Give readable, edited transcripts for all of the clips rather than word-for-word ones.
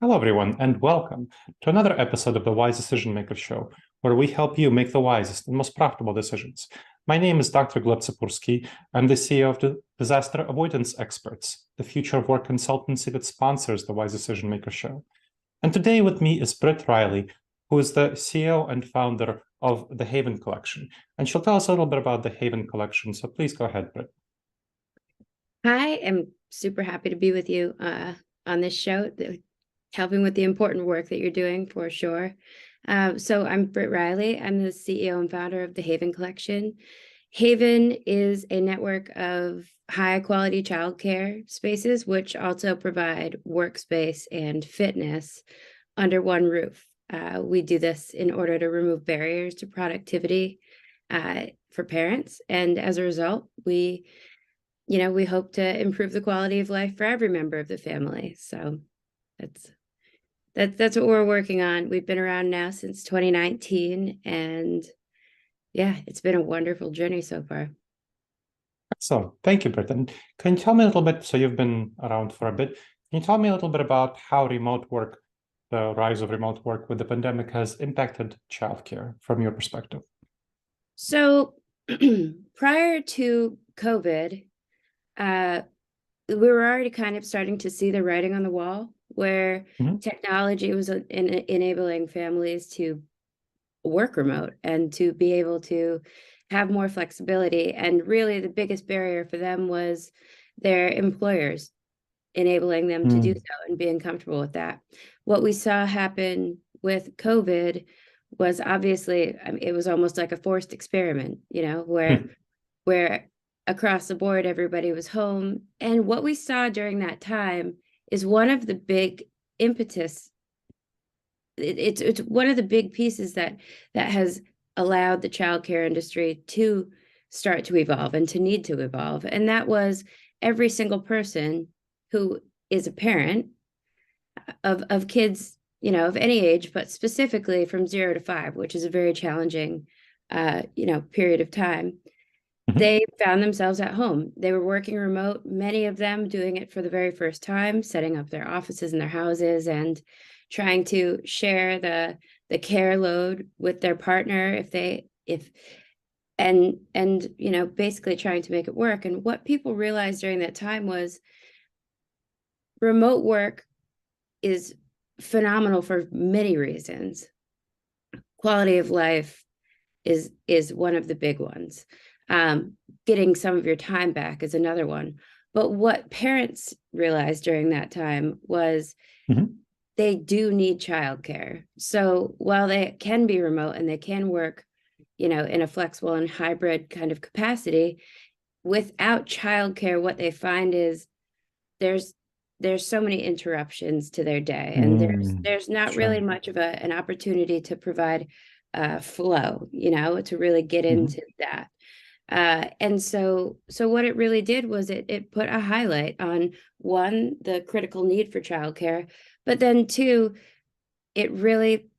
Hello, everyone, and welcome to another episode of the Wise Decision Maker Show, where we help you make the wisest and most profitable decisions. My name is Dr. Gleb Tsipursky. I'm the CEO of the Disaster Avoidance Experts, the future of work consultancy that sponsors the Wise Decision Maker Show. And today with me is Britt Riley, who is the CEO and founder of the Haven Collection. And she'll tell us a little bit about the Haven Collection. So please go ahead, Britt. Hi, I'm super happy to be with you on this show, helping with the important work that you're doing for sure. So I'm Britt Riley. I'm the CEO and founder of the Haven Collection. Haven is a network of high quality childcare spaces, which also provide workspace and fitness under one roof. We do this in order to remove barriers to productivity for parents. And as a result, we hope to improve the quality of life for every member of the family. So that's what we're working on. We've been around now since 2019, and yeah, it's been a wonderful journey so far. So thank you, Britt. And can you tell me a little bit, so you've been around for a bit, can you tell me a little bit about how remote work, the rise of remote work with the pandemic has impacted childcare from your perspective? So prior to COVID, uh, we were already kind of starting to see the writing on the wall where Mhm. technology was enabling families to work remote and to be able to have more flexibility. And really, the biggest barrier for them was their employers enabling them to do Mm. so and being comfortable with that. What we saw happen with COVID was obviously, I mean, it was almost like a forced experiment, where across the board everybody was home. And what we saw during that time is one of the big impetus. It's one of the big pieces that has allowed the childcare industry to start to evolve and to need to evolve. And that was every single person who is a parent of kids, of any age, but specifically from 0 to 5, which is a very challenging, period of time. Mhm. They found themselves at home. They were working remote, many of them doing it for the very first time, setting up their offices in their houses and trying to share the care load with their partner if and basically trying to make it work. And what people realized during that time was remote work is phenomenal for many reasons. Quality of life is one of the big ones. Getting some of your time back is another one. But what parents realized during that time was Mhm. they do need childcare. So while they can be remote and they can work, in a flexible and hybrid kind of capacity, without childcare, what they find is there's there's so many interruptions to their day, and Mm. there's not really Sure. much of an opportunity to provide flow, to really get Mhm. into that. And so what it really did was it put a highlight on, one, the critical need for childcare, but then two, it really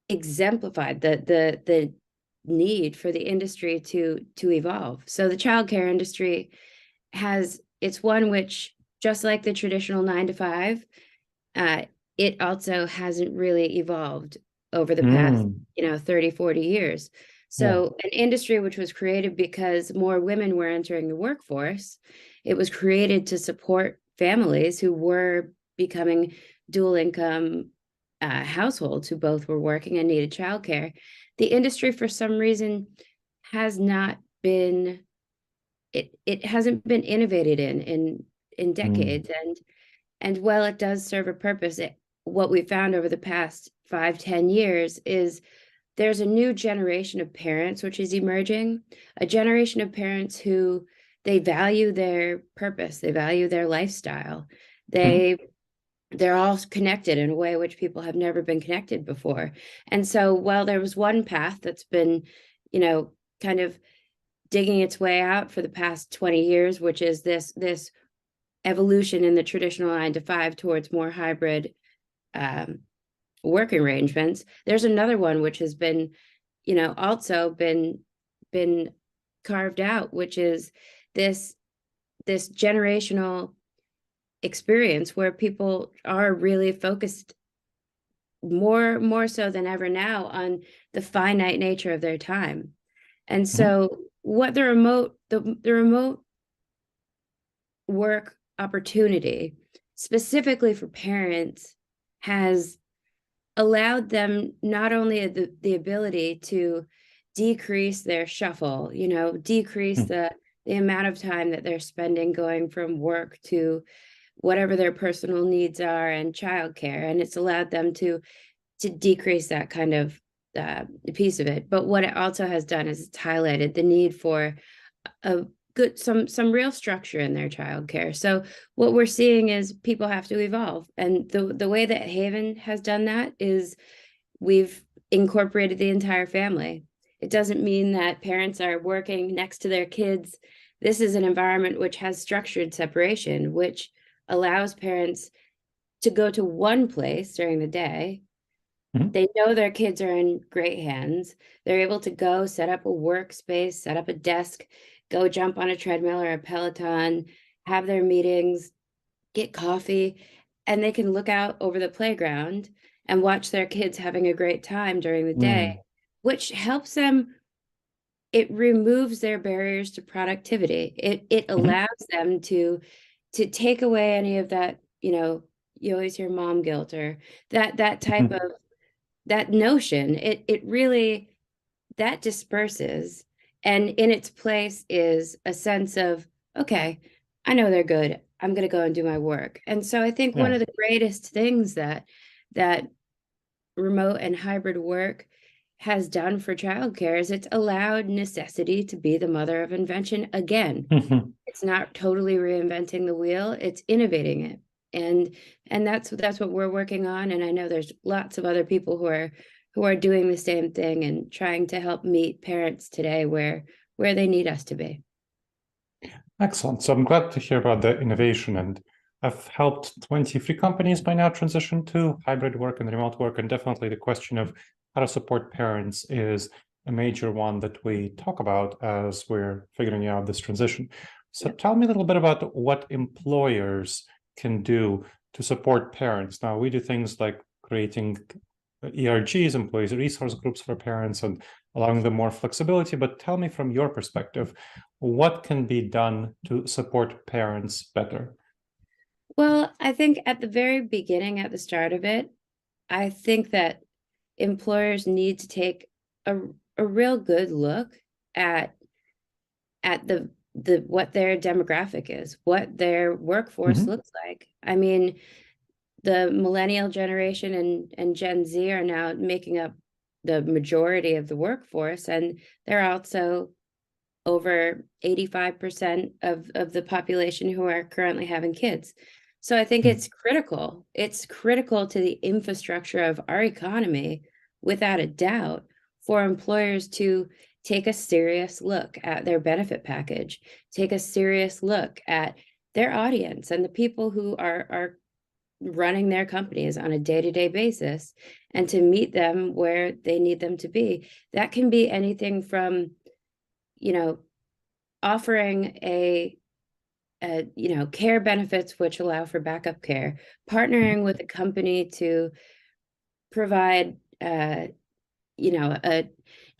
exemplified the need for the industry to evolve. So the childcare industry it's one which, just like the traditional 9 to 5, uh, it also hasn't really evolved over the past, Mm. 30, 40 years. Yeah. So an industry which was created because more women were entering the workforce, it was created to support families who were becoming dual income households who both were working and needed childcare. The industry, for some reason, has not been it hasn't been innovated in Mm. decades. And while it does serve a purpose, what we found over the past 5, 10 years is there's a new generation of parents which is emerging, a generation of parents who they value their purpose, they value their lifestyle, Mhm. they they're all connected in a way which people have never been connected before. And so while there was one path that's been, kind of digging its way out for the past 20 years, which is this evolution in the traditional 9 to 5 towards more hybrid um, work arrangements, there's another one which has been, also been carved out, which is this this generational experience where people are really focused more so than ever now on the finite nature of their time. And so what the remote work opportunity specifically for parents has allowed them not only the ability to decrease their shuffle, decrease the amount of time that they're spending going from work to whatever their personal needs are and childcare, and it's allowed them to decrease that kind of piece of it. But what it also has done is it's highlighted the need for a good some real structure in their childcare. So what we're seeing is people have to evolve, and the way that Haven has done that is we've incorporated the entire family. It doesn't mean that parents are working next to their kids. This is an environment which has structured separation, which allows parents to go to one place during the day. They know their kids are in great hands. They're able to go set up a workspace, set up a desk, go jump on a treadmill or a Peloton, have their meetings, get coffee, and they can look out over the playground and watch their kids having a great time during the day, which helps them. It removes their barriers to productivity. It allows them to take away any of that, you always hear mom guilt or that type of that notion. It really, that disperses, and in its place is a sense of, okay, I know they're good, I'm going to go and do my work. And so I think one of the greatest things that remote and hybrid work has done for childcare is it's allowed necessity to be the mother of invention again. It's not totally reinventing the wheel, it's innovating it. And that's what we're working on. And I know there's lots of other people who are doing the same thing and trying to help meet parents today where they need us to be. Excellent. So I'm glad to hear about the innovation, and I've helped 23 companies by now transition to hybrid work and remote work. And definitely the question of how to support parents is a major one that we talk about as we're figuring out this transition. So tell me a little bit about what employers can do to support parents. Now, we do things like creating ERGs, employees resource groups for parents, and allowing them more flexibility. But tell me from your perspective, what can be done to support parents better? Well, I think at the very beginning, at the start of it, I think that employers need to take a real good look at the what their demographic is, what their workforce looks like. I mean, the millennial generation and Gen Z are now making up the majority of the workforce, and they're also over 85% of the population who are currently having kids. So I think it's critical. It's critical to the infrastructure of our economy, without a doubt, for employers to take a serious look at their benefit package, take a serious look at their audience and the people who are running their companies on a day-to-day basis, and to meet them where they need them to be. That can be anything from, offering a care benefits which allow for backup care, partnering with a company to provide a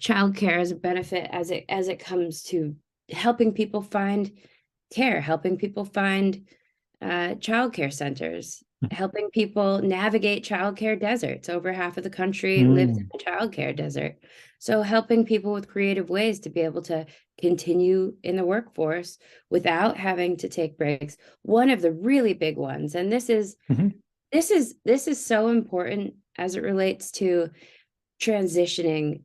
childcare as a benefit as it comes to helping people find care, helping people find childcare centers, helping people navigate childcare deserts. Over half of the country lives in a childcare desert. So helping people with creative ways to be able to continue in the workforce without having to take breaks. One of the really big ones, and this is so important as it relates to transitioning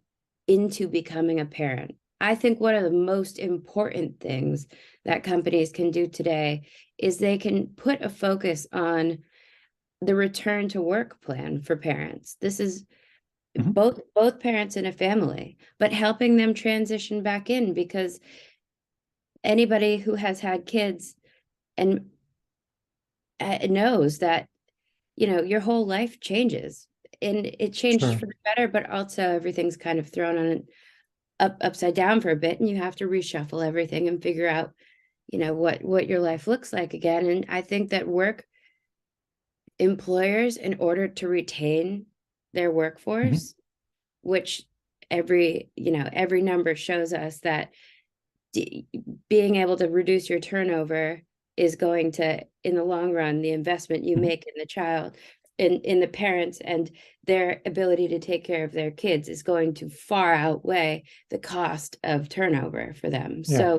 into becoming a parent. I think one of the most important things that companies can do today is they can put a focus on the return to work plan for parents. This is both parents in a family, but helping them transition back in, because anybody who has had kids and knows that, your whole life changes, and it changed for the better, but also everything's kind of thrown on upside down for a bit, and you have to reshuffle everything and figure out what your life looks like again. And I think that employers, in order to retain their workforce, which every number shows us that being able to reduce your turnover is going to, in the long run, the investment you make in the child, in the parents and their ability to take care of their kids is going to far outweigh the cost of turnover for them. Yeah. So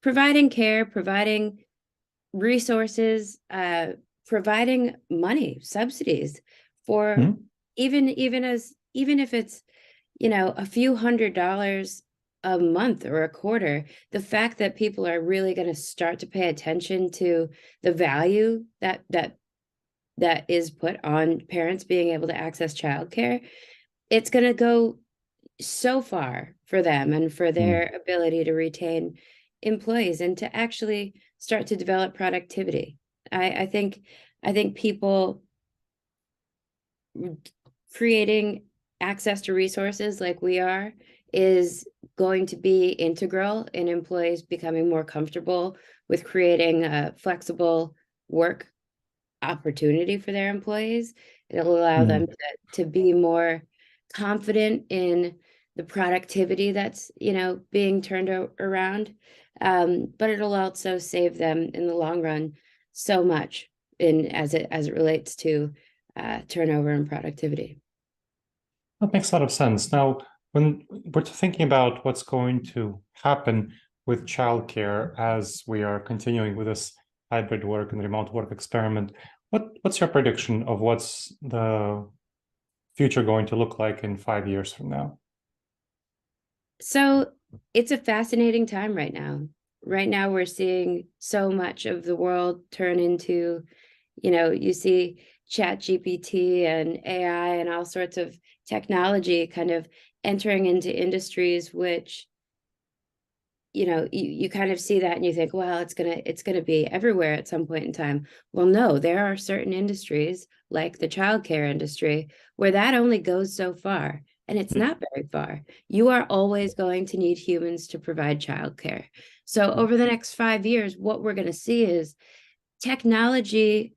providing care, providing resources, providing money, subsidies for even if it's, a few $100s a month or a quarter, the fact that people are really going to start to pay attention to the value that is put on parents being able to access childcare, it's going to go so far for them and for their ability to retain employees and to actually start to develop productivity. I think people creating access to resources like we are is going to be integral in employees becoming more comfortable with creating a flexible work opportunity for their employees. It'll allow them to be more confident in the productivity that's, being turned around. But it'll also save them in the long run so much as it relates to turnover and productivity. That makes a lot of sense. Now, when we're thinking about what's going to happen with childcare as we are continuing with this hybrid work and remote work experiment, what's your prediction of what's the future going to look like in 5 years from now? So it's a fascinating time right now. Right now, we're seeing so much of the world turn into, you see ChatGPT and AI and all sorts of technology kind of entering into industries, which, you kind of see that and you think, well, it's gonna be everywhere at some point in time. Well, no, there are certain industries like the childcare industry where that only goes so far. And it's not very far. You are always going to need humans to provide childcare. So over the next 5 years, what we're going to see is technology,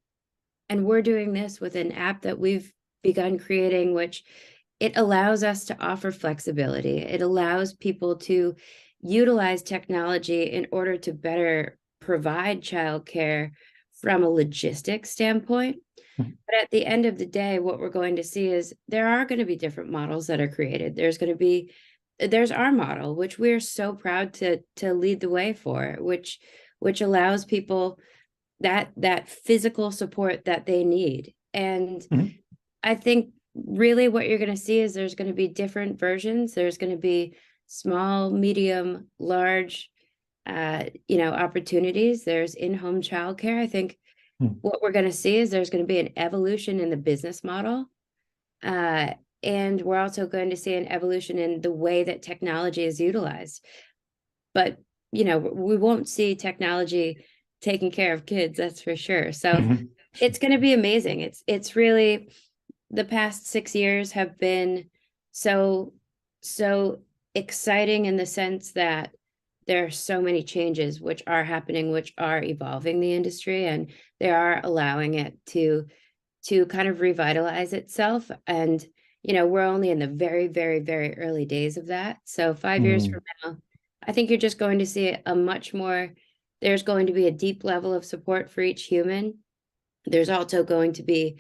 and we're doing this with an app that we've begun creating, which it allows us to offer flexibility. It allows people to utilize technology in order to better provide childcare from a logistics standpoint. But at the end of the day, what we're going to see is there are going to be different models that are created. There's our model, which we're so proud to lead the way for, which allows people that physical support that they need. And I think really what you're going to see is there's going to be different versions. There's going to be small, medium, large, opportunities. There's in-home childcare. I think what we're going to see is there's going to be an evolution in the business model. And we're also going to see an evolution in the way that technology is utilized. But, we won't see technology taking care of kids, that's for sure. So it's going to be amazing. It's really, the past 6 years have been so exciting in the sense that there are so many changes which are happening, which are evolving the industry, and they are allowing it to kind of revitalize itself. And, we're only in the very, very, very early days of that. So 5 years from now, I think you're just going to see there's going to be a deep level of support for each human. There's also going to be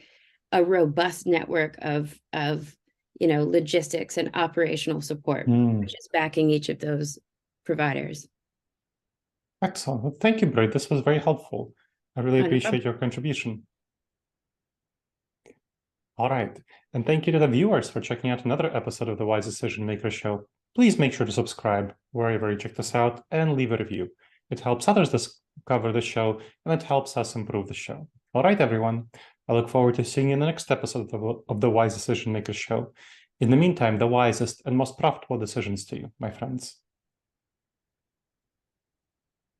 a robust network of logistics and operational support, which is backing each of those providers. Excellent. Thank you, Britt. This was very helpful. I really appreciate your contribution. All right. And thank you to the viewers for checking out another episode of the Wise Decision Maker Show. Please make sure to subscribe wherever you check this out and leave a review. It helps others discover the show, and it helps us improve the show. All right, everyone. I look forward to seeing you in the next episode of the Wise Decision Maker Show. In the meantime, the wisest and most profitable decisions to you, my friends.